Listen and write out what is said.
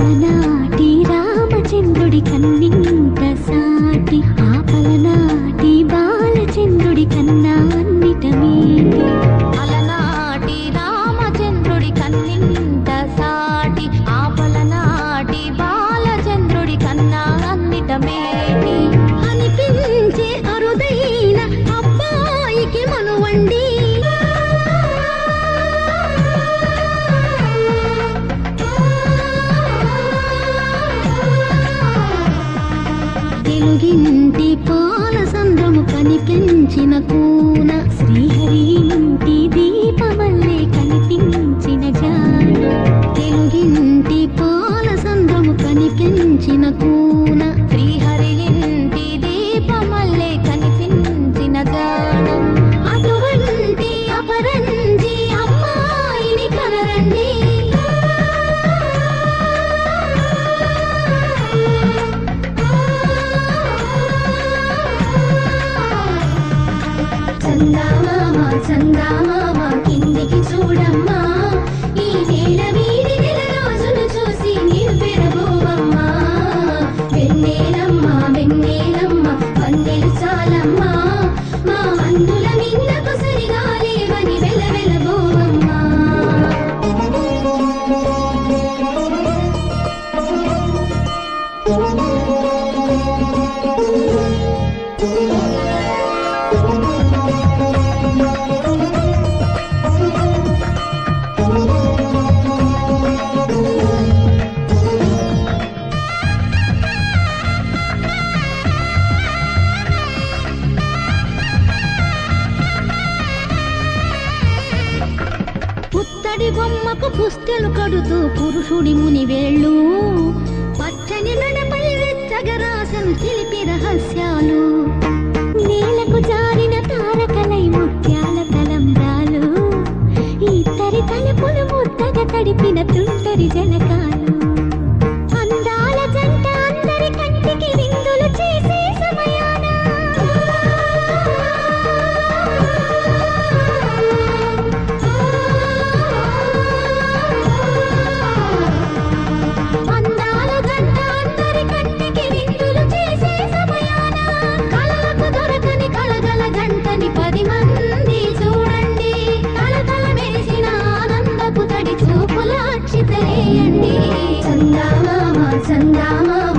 అలనాటి రామచంద్రుడి కన్నింత సాటి ఆపలనాటి బాలచంద్రుడి కన్నా అన్నిట మీటి అలనాటి రామచంద్రుడి కన్నింత సాటి ఆపలనాటి బాలచంద్రుడి కన్నా అన్నిట మేటి అనిపించే అరుదైన అబ్బాయికి మనువండి తెలుగింటి పాల సంద్రము కనిపించిన కూన శ్రీహరి ఇంటి దీపమల్లే కనిపించిన జాన తెలుగింటి పాల సంద్రము కనిపించిన కూన శ్రీహరి ఇంటి దీపమల్లే కనిపించిన జాన అటువంటి అపరంజి అమ్మాయిని కనరండి చందామామ కిందికి చూడమ్మా ఈ నేల వీడి నెల రోజులు చూసి నీవు పెరగోవమ్మా వెన్నెలమ్మ వెన్నెలమ్మ వన్నెలు చాలమ్మా మా అందుల మిన్నకు సరిగా లేవని వెలవెలబోవమ్మా పుత్తడి బొమ్మకు పుస్తెలు కడుతూ పురుషుడి ముని వేళ్ళు పచ్చని నడపై వెచ్చగరాసను తెలిపి రహస్యాలు నేలకు జారిన తారకలై ముత్యాల తలంబ్రాలు ఇద్దరి తలుపులు ముద్దగా తడిపిన తుంటరి జలకాలు అందాల జంట అందరి కంటికి విందులు చేసే సమయాన చందామామ